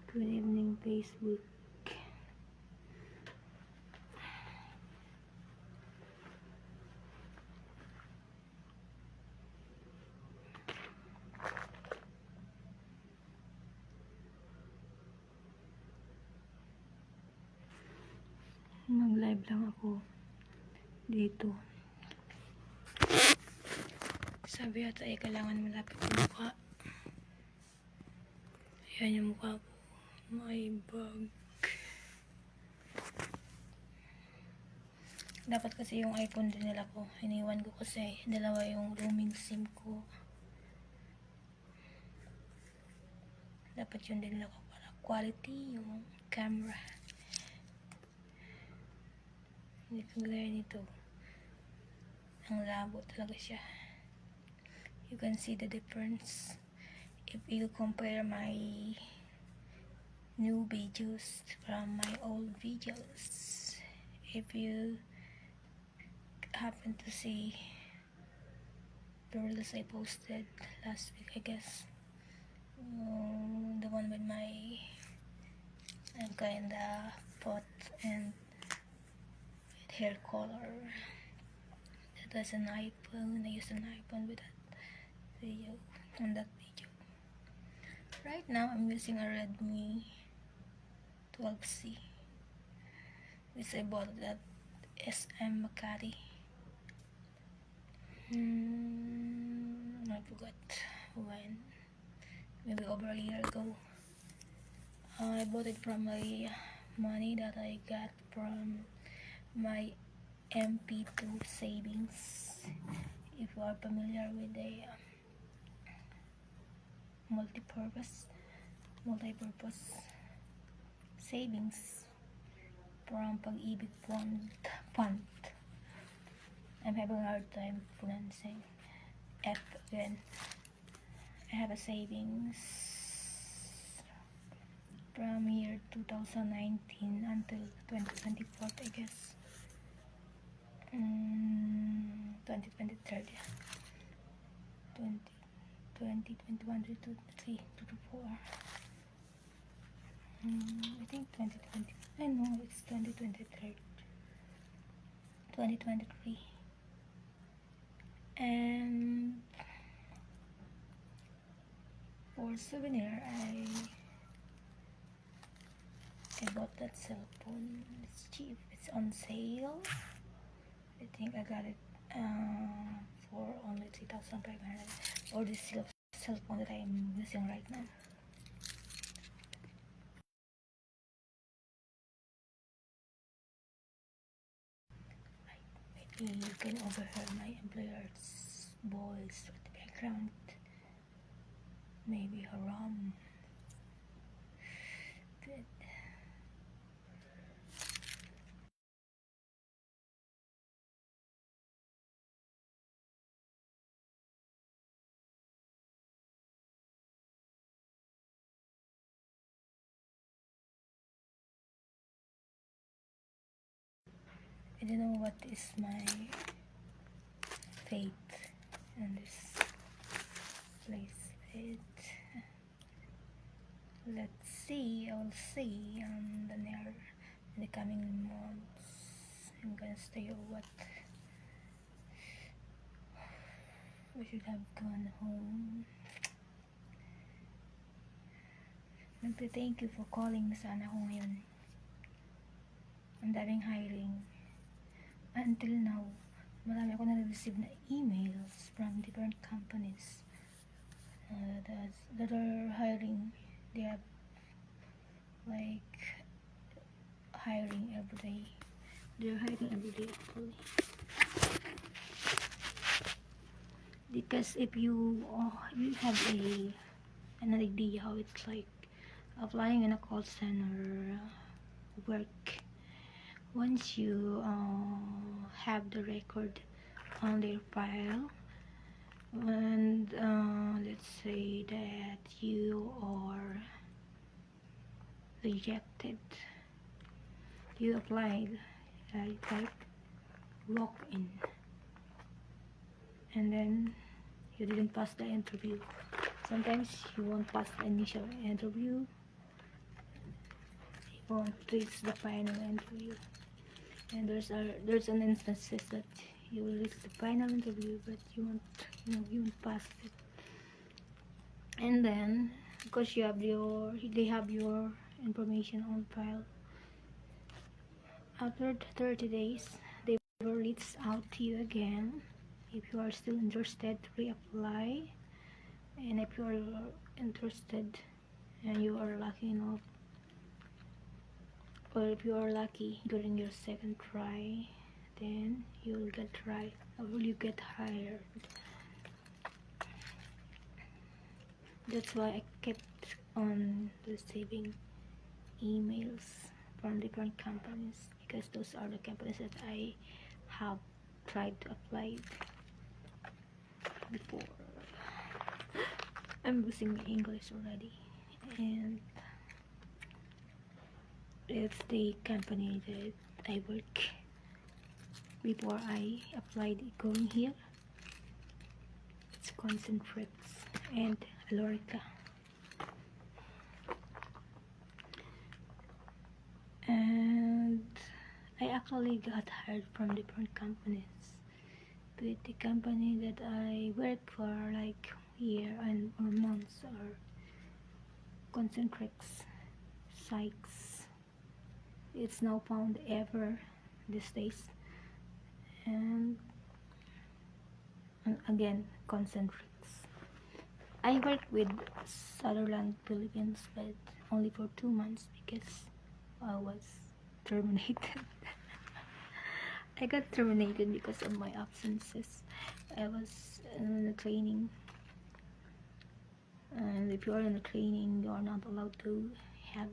Good evening, Facebook. Mag-live lang ako dito. Sabi yata ay kailangan malapit yung mukha. Ayan yung mukha ko. May bag. Dapat kasi yung iPhone din nila ko. Iniwan ko kasi dalawa yung roaming SIM ko. Dapat yun din nila ko para quality yung camera. Hindi kagaya nito. Ang labo talaga siya. You can see the difference if you compare my new videos from my old videos. If you happen to see the reels I posted last week, I guess, the one with my kinda pot and with hair color. That was an iPhone. I used an iPhone with that video, on that video. Right now I'm using a Redmi 12C, which I bought at SM Makati. I forgot when, maybe over a year ago. I bought it from my money that I got from my MP2 savings. If you are familiar with the multi-purpose savings from Pag-ibig fund. I'm having a hard time pronouncing F again. I have a savings from year 2019 until 2024, I guess. 2023, 20, 21, 22, 23, 24. I think 2020. I know it's 2023. 2023. And for souvenir, I bought that cell phone. It's cheap. It's on sale. I think I got it for only 3,500. Or this cell phone that I'm using right now. Maybe you can overhear my employer's voice at the background. Maybe haram. Good. I don't know what is my fate in this place. Let's see. I'll see in the coming months. I'm gonna stay or what. We should have gone home. Nagte-thank you for calling na sana ako ngayon. Ang daming hiring. Until now, marami ako na-receive na emails from different companies that are hiring. They have like hiring every day. They're hiring every day actually. Because if you have an idea how it's like applying in a call center work, once you have the record on their file, and let's say that you are rejected, you applied, type walk in, and then you didn't pass the interview. Sometimes you won't pass the initial interview, won't reach the final interview. And there's an instances that you will reach the final interview, but you won't pass it. And then, because they have your information on file, after 30 days, they will reach out to you again if you are still interested to reapply. And if you are interested and you are lucky enough, or if you are lucky during your second try, then you will get hired. That's why I kept on receiving emails from different companies, because those are the companies that I have tried to apply before. I'm losing my English already. And it's the company that I work before I applied going here. It's Concentrix and Alorica. And I actually got hired from different companies, but the company that I work for like year and or months are Concentrix, Sykes. It's now found ever these days, and again Concentrix. I worked with Sutherland Philippines, but only for 2 months because I was terminated. I got terminated because of my absences. I was in a training, and if you are in a training, you are not allowed to have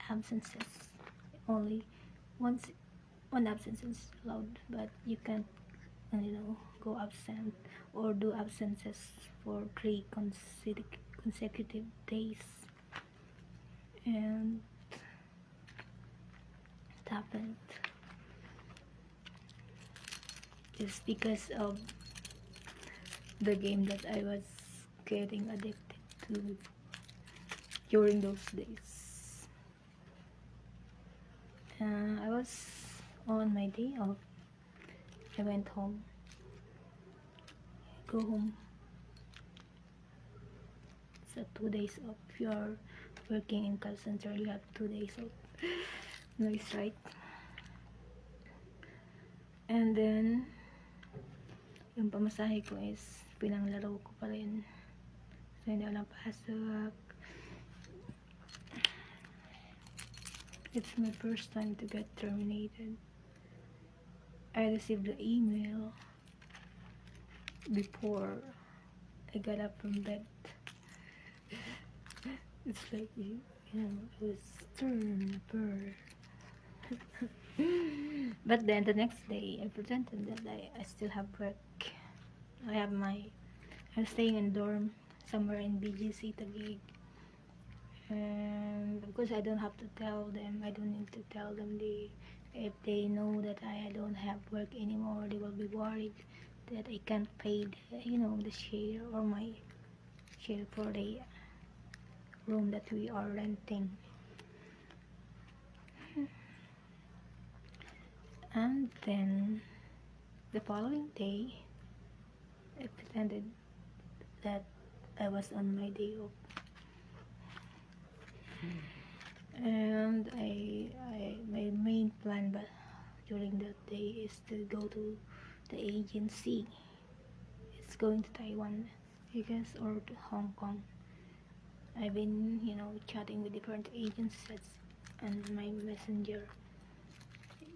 absences. Only one absence is allowed, but you can't, go absent or do absences for 3 consecutive days. And it happened. It's because of the game that I was getting addicted to during those days. I was on my day off. I went home. Go home. It's 2 days off. If you are working in call center, you have 2 days off. Nice, right? And then, yung pamasahe ko is pinanglaro ko pa rin. So, hindi ako napasok. It's my first time to get terminated. I received the email before I got up from bed. It's like, it was stern bird. But then the next day, I pretended that I still have work. I'm staying in dorm somewhere in BGC Taguig. And because I don't have to tell them, I don't need to tell them. If they know that I don't have work anymore, they will be worried that I can't pay the share or my share for the room that we are renting. And then the following day, I pretended that I was on my day off. And my main plan during that day is to go to the agency. It's going to Taiwan, I guess, or to Hong Kong. I've been, chatting with different agencies and my messenger,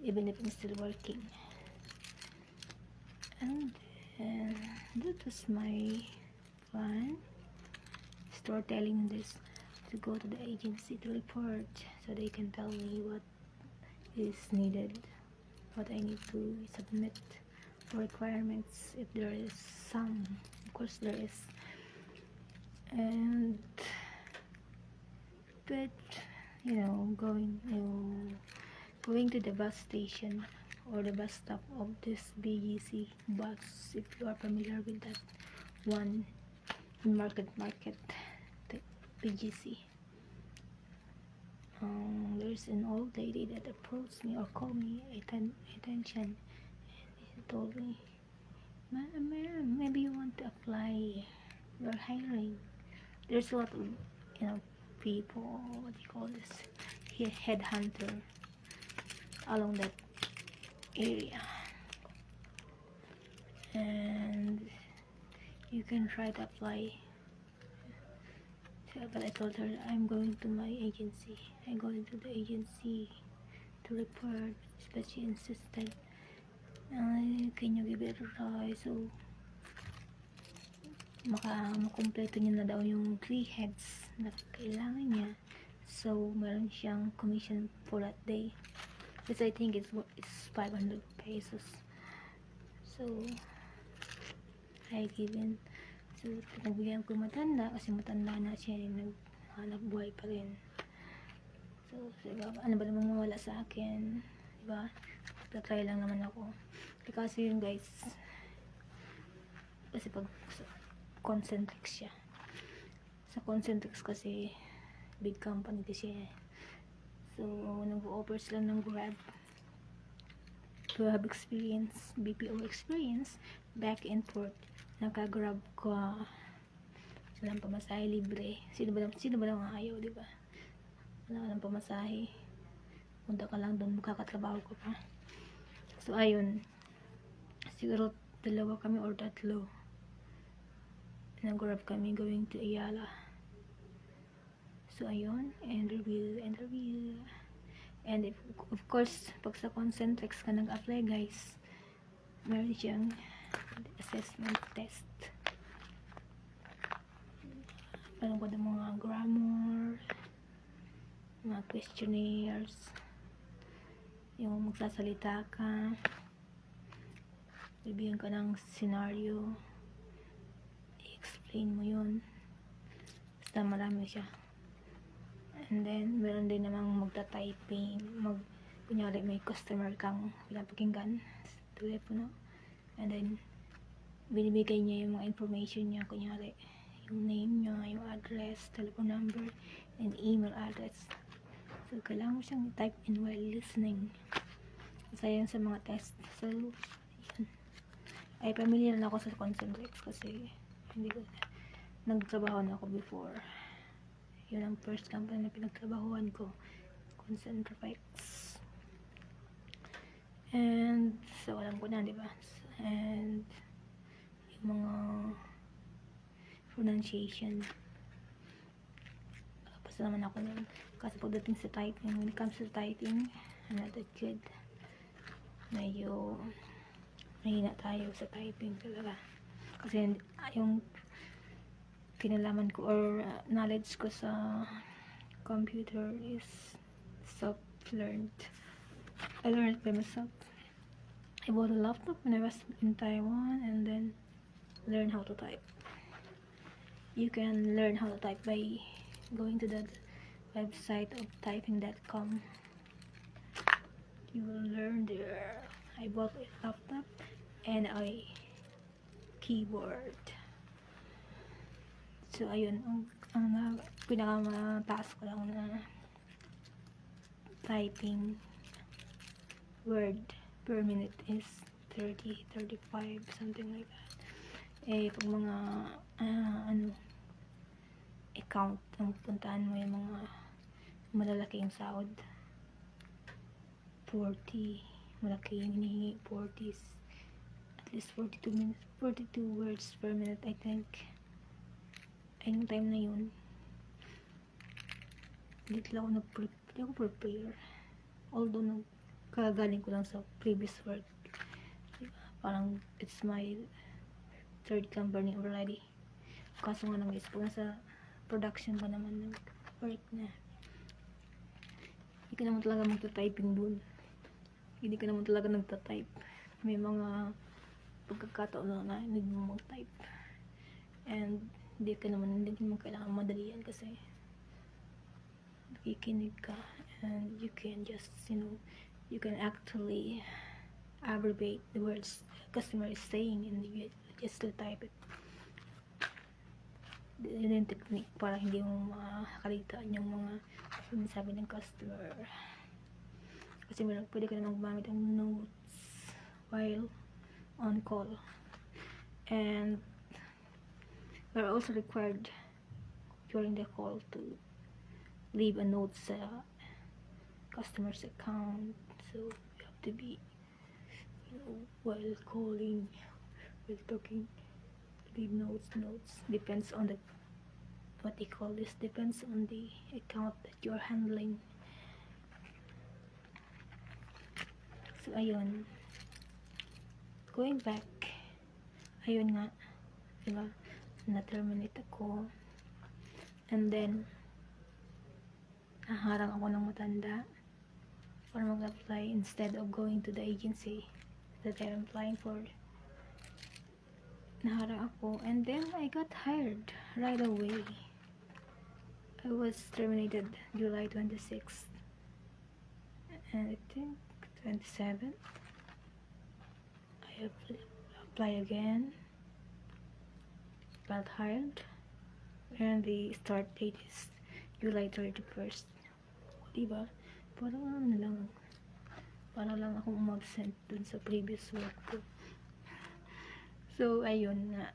even if I'm still working. And that was my plan. Start telling this to go to the agency to report, so they can tell me what is needed, what I need to submit for requirements, if there is some. Of course there is. But going to the bus station or the bus stop of this BGC bus, if you are familiar with that one in Market, the BGC. there's an old lady that approached me or called me attention, and she told me, ma'am, maybe you want to apply, we're hiring. There's a lot of, people, what do you call this, headhunter along that area, and you can try to apply. But I told her I'm going to my agency. I'm going to the agency to report. But she insisted, can you give it a try? So, makumpleto niya na daw yung 3 heads na kailangan niya. So, meron siyang commission for that day. Which I think it's 500 pesos. So, I given. So, nagbigyan ko matanda kasi matanda na siya, naghanap buhay pa rin. So, diba, ano ba namang mawala sa akin, diba? Tatry lang naman ako. Kasi yun guys, kasi pag Concentrix siya. Sa Concentrix kasi, big company kasi siya. So, nag-offer sila ng Grab. To have experience, BPO experience, back and forth. Naka-Grab ko, walang pamasahe, libre. Sino ba lang ang ayaw, diba? Walang pamasahe, punta ka lang doon, magkakatrabaho ko pa. So ayun, siguro 2 kami or 3 nag-Grab kami going to Ayala. So ayun, interview, and of course, pag sa Concentrix ka nag-apply guys, meron siyang assessment test. Parang ko mga grammar, mga questionnaires, yung magsasalita ka, bibigyan ka ng scenario, i-explain mo yun, basta marami siya. And then meron din namang magta-typing, kunyari may customer kang pinapakinggan sa telepono, and then binibigay niya yung mga information niya, kunyari yung name niya, yung address, telephone number, and email address. So kailangan mo siyang type in while listening. Isa yan sa mga test. So yan, ay familiar na ako sa Concentrix kasi hindi ko nagtrabaho na ako before. Yun ang first company na pinagtrabahuan ko, Concentrix. And so alam ko na, diba? And yung mga pronunciation, basta naman ako nun. Kasi pagdating sa typing, when it comes to typing, I'm not that good. Medyo mahina tayo sa typing talaga. Kasi yung kinalaman ko or knowledge ko sa computer is self-learned. I learned it by myself. I bought a laptop when I was in Taiwan and then learn how to type. You can learn how to type by going to the website of typing.com. You will learn there. I bought a laptop and a keyboard. So ayun, ang pinakamataas ko lang na typing word per minute is 30, 35, something like that. Pag mga account ang puntahan mo, yung mga malalaking sahod, 40, malaki yung hinihingi, 40, at least 42 minutes, 42 words per minute, I think. Yung time na yun, hindi ako prepare, although kagaling ko lang sa previous work, diba? Parang it's my 3rd company already. Kaso nga naman guys, pag nasa production pa naman ng work na, hindi ka naman talaga magta-typing dun, hindi ka naman talaga nagta-type. May mga pagkakataon na hindi mo mag-type, and hindi naman kailangan madalian kasi nakikinig ka, and you can just, you can actually abbreviate the words the customer is saying and you just to type it. Yun yung technique para hindi mo makalitaan yung mga sinasabi ng customer. Kasi pwede ka naman gumamit ng notes while on call. And we're also required during the call to leave a note sa customer's account. So you have to be, while calling, while talking, leave notes. Depends on the, what they call this, depends on the account that you're handling. So ayun, going back, ayun nga, diba, na-terminate ako, and then naharang ako ng matanda para mag-apply instead of going to the agency that I'm applying for. Naharang ako, and then I got hired right away. I was terminated July 26th, and I think 27th I apply again, got hired, and the start date is July 31st. Diba? Parang lang akong umabsent dun sa previous work ko. So ayun nga,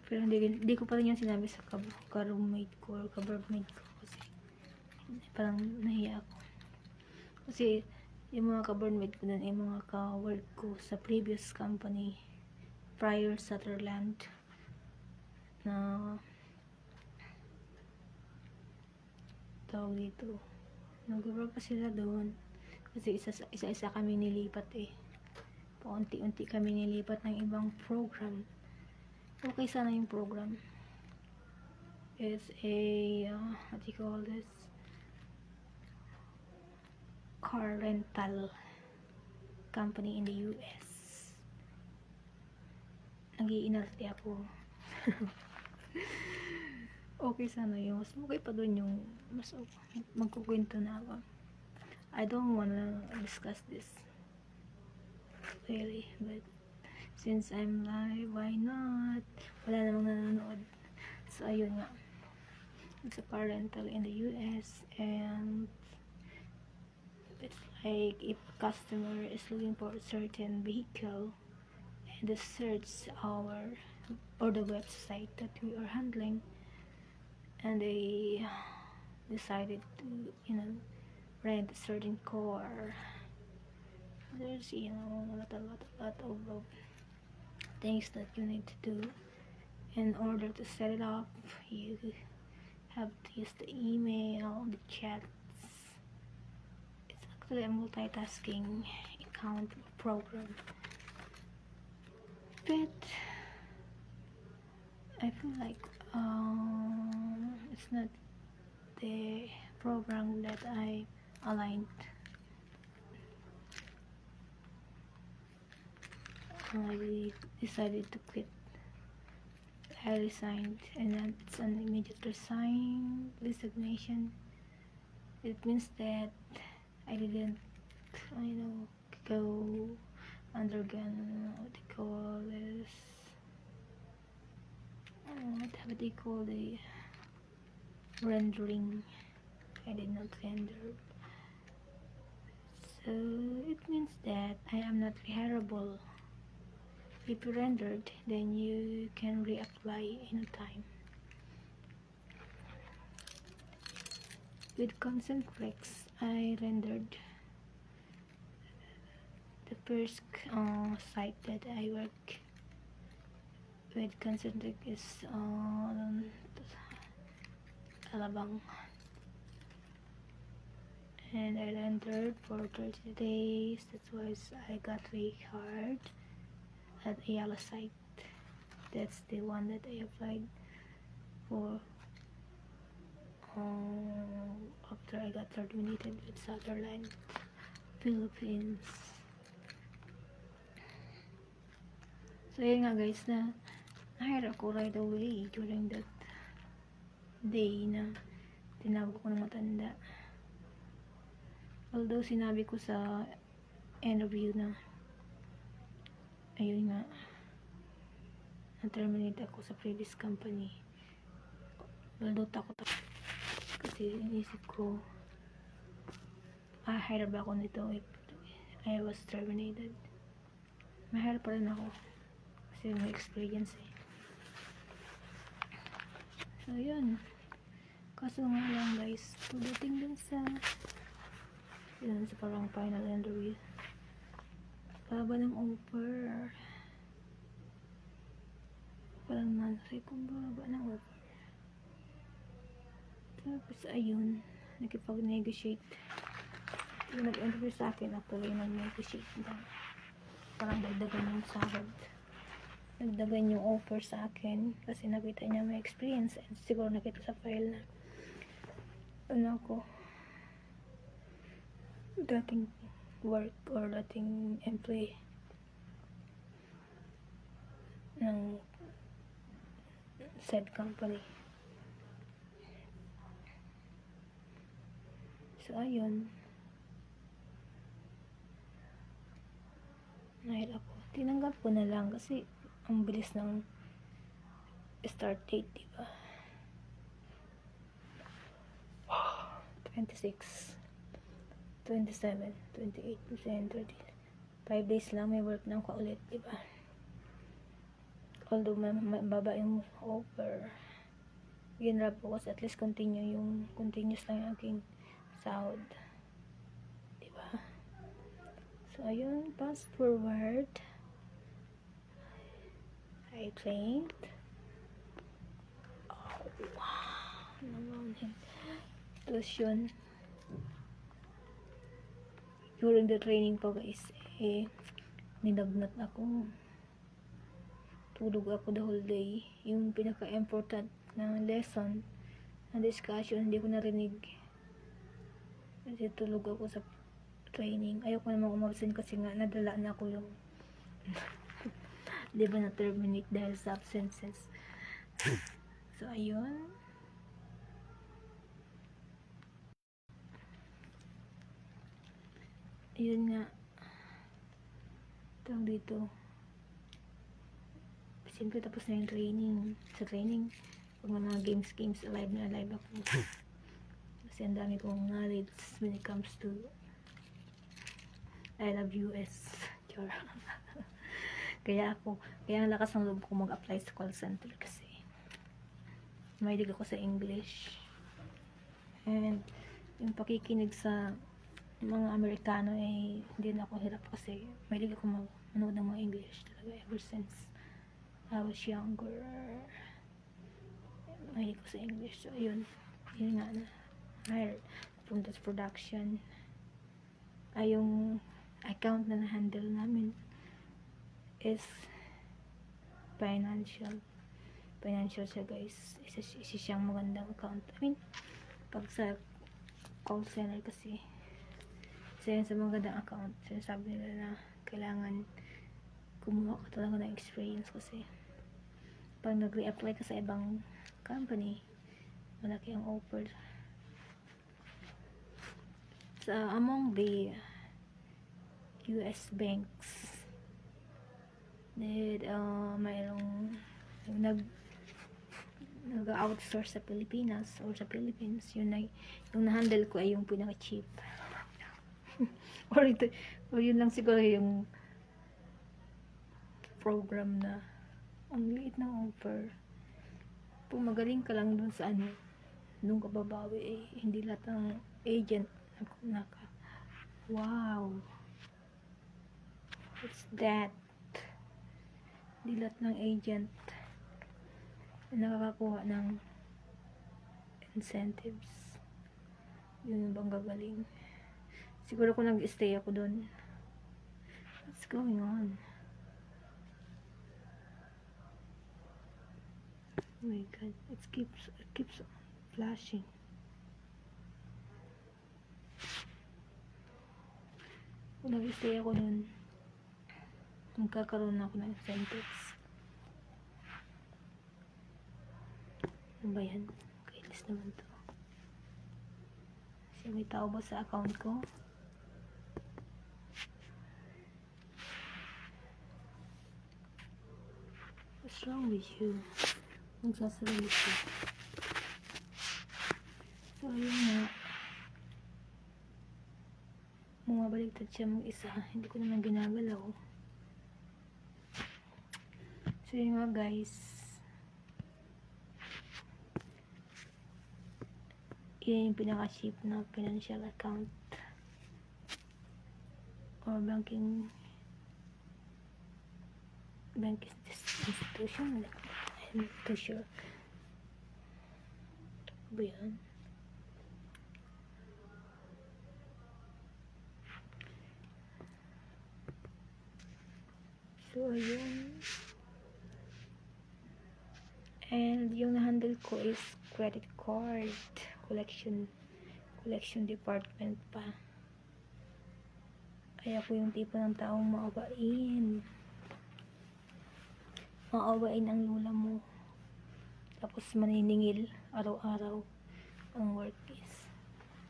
pero hindi ko pa rin yan sinabi sa ka-roommate ko or ka-workmate ko kasi parang nahiya ako. Kasi yung mga ka-workmate ko dun ay mga ka-work ko sa previous company prior Sutherland na tawag dito, nag-work pa sila doon kasi isa-isa kami nilipat paunti-unti kami nilipat ng ibang program. Okay sana yung program. It's a what do you call this, car rental company in the US. Nag-iinarte ako. Okay sana yung mas okay pa dun yung mas magkukwento na ako. I don't wanna discuss this really, but since I'm live, why not? Wala namang nanonood. So ayun nga, it's a car rental in the US, and it's like if customer is looking for a certain vehicle and they search our or the website that we are handling, and they decided to rent a certain car. There's a lot of things that you need to do in order to set it up. You have to use the email, the chats. It's actually a multitasking account program, but I feel like it's not the program that I aligned. I decided to quit. I resigned, and then it's an immediate resignation. It means that I didn't, go undergone what they call this. What they call the rendering. I did not render. So it means that I am not rehireable. If you rendered, then you can reapply anytime. With Concentrix, I rendered the first site that I work with. Concentrix is Alabang, and I rendered for 30 days. That's why I got rehired at Ayala site. That's the one that I applied for after I got terminated with Sutherland, Philippines. So yun nga guys, na hire ako right away during that day na tinawag ko ng matanda. Although sinabi ko sa interview na ayun nga, na-terminate ako sa previous company. Baldot ako kasi inisip ko, hire ba ako nito if I was terminated. Ma-hire pa rin ako kasi may experience eh. So yun, kaso nga lang guys, pagdating dun sa parang final interview, baba ng offer, parang nansay kung baba ng offer. Tapos ayun, nakipag-negotiate yung nag-interview sa akin, actually nag-negotiate na parang dagdagan yung sahod, nagdagan yung offer sa akin kasi nakita niya may experience and siguro nakita sa file na ano ko, dating work or dating employee ng said company. So ayun, nahil ako, tinanggap ko na lang kasi ang bilis ng start date, diba? 26, 27, 28, 29, 30, 5 days lang may work na ako ulit, diba? Although mababa yung offer, ginrab ko kasi at least continuous lang yung aking sahod, diba? So ayun, fast forward, I claimed, naman tapos yun, during the training po guys, ninagnat ako, tulog ako the whole day. Yung pinaka-important na lesson na discussion, hindi ko narinig kasi tulog ako sa training. Ayoko namang umabsent kasi nga nadala na ako yung di ba na-terminate dahil sa absences. So ayun, yun nga, tawag dito, siyempre tapos na yung training. Sa training, pag mga games, alive na alive ako kasi ang dami kong knowledge when it comes to I love US. kaya ang lakas ng loob ko mag-apply sa call center kasi mahilig ako sa English, and yung pakikinig sa mga Amerikano ay hindi na ako hirap kasi mahilig ako manood ng mga English talaga ever since I was younger. Mahilig ko sa English. So yun nga na hired from this production. Ay yung account na na-handle namin is financial siya guys. Isa siyang magandang account. I mean, pag sa call center kasi isa yan sa magandang account. Sinasabi nila na kailangan kumuha ka talaga ng experience kasi pag nag-re-apply ka sa ibang company, malaki ang offer. So, among the US banks that mayroong nag-outsource sa Pilipinas or sa Philippines, yung na-handle ko ay yung pinaka-cheap. or yun lang siguro yung program na ang liit ng offer. Kung magaling ka lang dun sa nung kababawi hindi lahat ng agent wow, what's that? Hindi lahat ng agent nakakakuha ng incentives. Yun bang gagaling. Siguro kung nag-stay ako dun. What's going on? Oh my god, it keeps flashing. Kung nag-stay ako dun, magkakaroon ako ng incentives. Ano ba yan? Kailis naman to. Kasi may tao ba sa account ko? What's wrong with you? Nagsasalita siya. So, ayun nga. Bumabaliktad siya mag-isa. Hindi ko naman ginagalaw. So, yun nga guys. Yan yung pinaka-cheap na financial account or banking institution. I'm not too sure. Ba yan? So, ayun. And yung na-handle ko is credit card collection department pa. Kaya ako yung tipo ng taong maawain ang lula mo. Tapos maniningil araw-araw. Ang work is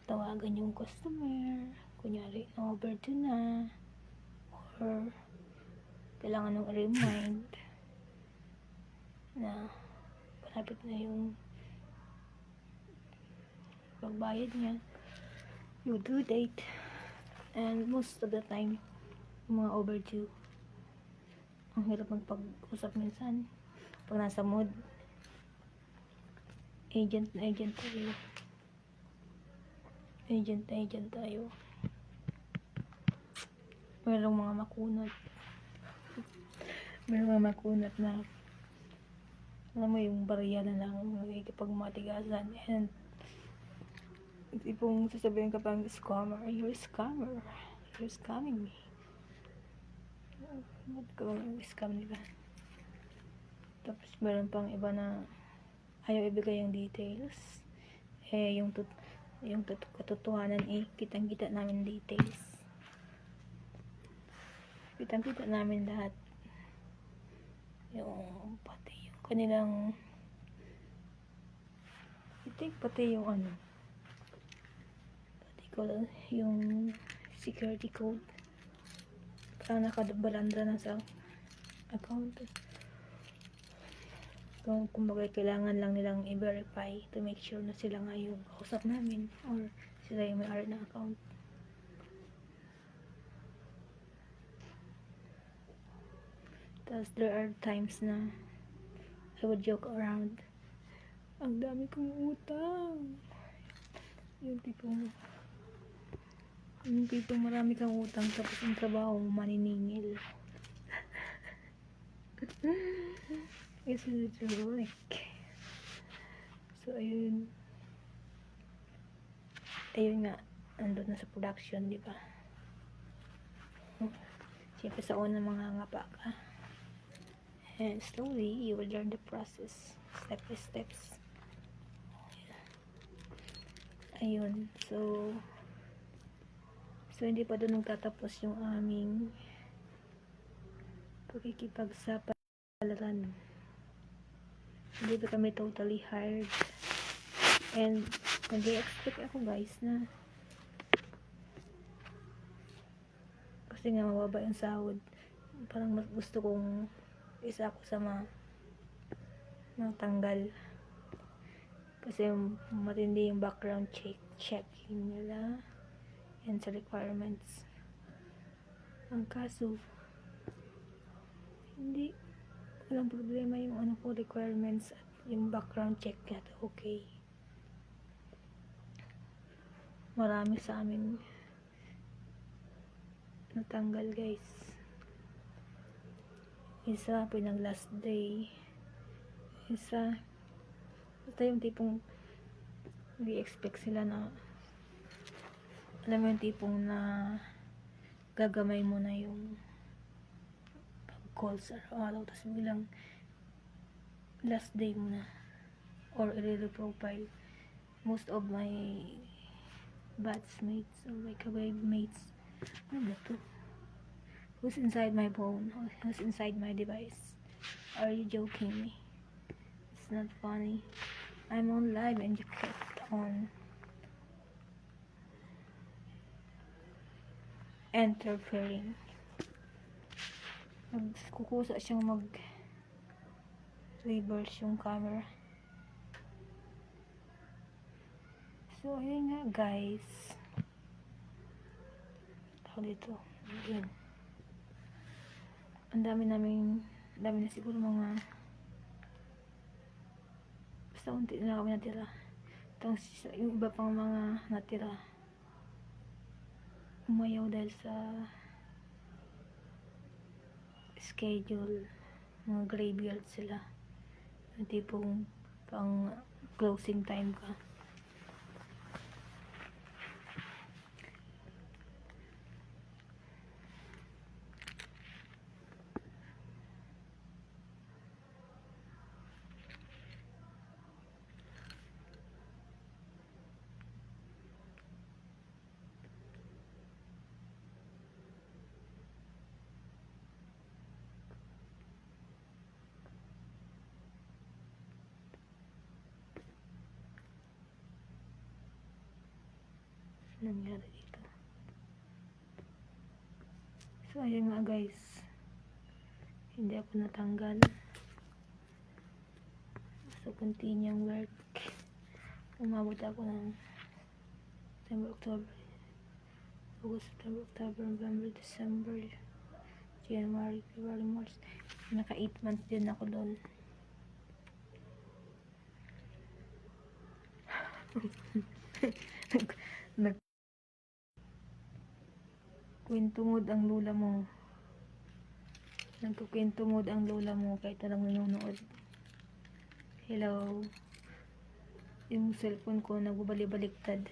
tawagan yung customer. Kunyari, overdue na. Or kailangan ng remind na malapit na yung pagbayad niya, yung due date. And most of the time, yung mga overdue, ang hirap magpag-usap minsan pag nasa mood. Agent tayo. Merong mga makunat na alam mo yung barya na lang nakikipagmatigasan. And tipong sasabihin ka pang scammer, you're scamming me. Ba't ko scam, diba? Tapos meron pang iba na ayaw ibigay yung details. Yung katotohanan kitang-kita namin details. Kitang-kita namin lahat. Yung pati yung kanilang pati yung yung security code parang nakabalandra na sa account. Kumbaga kailangan lang nilang i-verify to make sure na sila nga yung kausap namin or sila yung may-ari ng account. Tapos there are times na I would joke around, ang dami kong utang. Yung tipong marami kang utang tapos yung trabaho mo maniningil. It's literally like, so ayun nga, andun na sa production, di ba? Siyempre sa una mga ngapa ka, and slowly you will learn the process, step by steps. Ayun, so hindi pa doon nagtatapos yung aming pakikipagsapalaran. Hindi pa kami totally hired. And nag-expect ako guys na kasi nga mababa yung sahod. Parang mas gusto kong isa ako sa matanggal. Kasi matindi yung background checking nila and sa requirements. Ang kaso walang problema yung requirements at yung background check natin okay. Marami sa amin natanggal guys. Isa pinag last day, isa ito yung tipong i-expect sila na alam mo yung tipong na gagamay mo na yung calls araw-araw tapos bilang last day mo na or i-profile. Most of my batchmates or my kababe mates, ano ba to? Who's inside my phone? Who's inside my device? Are you joking me? It's not funny. I'm on live and you kept on interfering. Kukusa siyang reverse yung camera. So, ayun nga guys. Tawag dito. Ayun. Ang dami na siguro mga, basta unti na kami natira. Tapos yung iba pang mga natira, umayaw dahil sa schedule. Mga graveyard sila. Yung tipong pang closing time ka. Nangyari dito. So, ayun nga guys. Hindi ako natanggal. So, continue yung work. Umabot ako ng September, October, August, September, October, November, December, January, February, March. Naka 8 months din ako doon. Nagkwento-mood ang lola mo. Nagkukwento-mood ang lola mo kahit na lang nanonood. Hello. Yung cellphone ko nagbabalik-baliktad.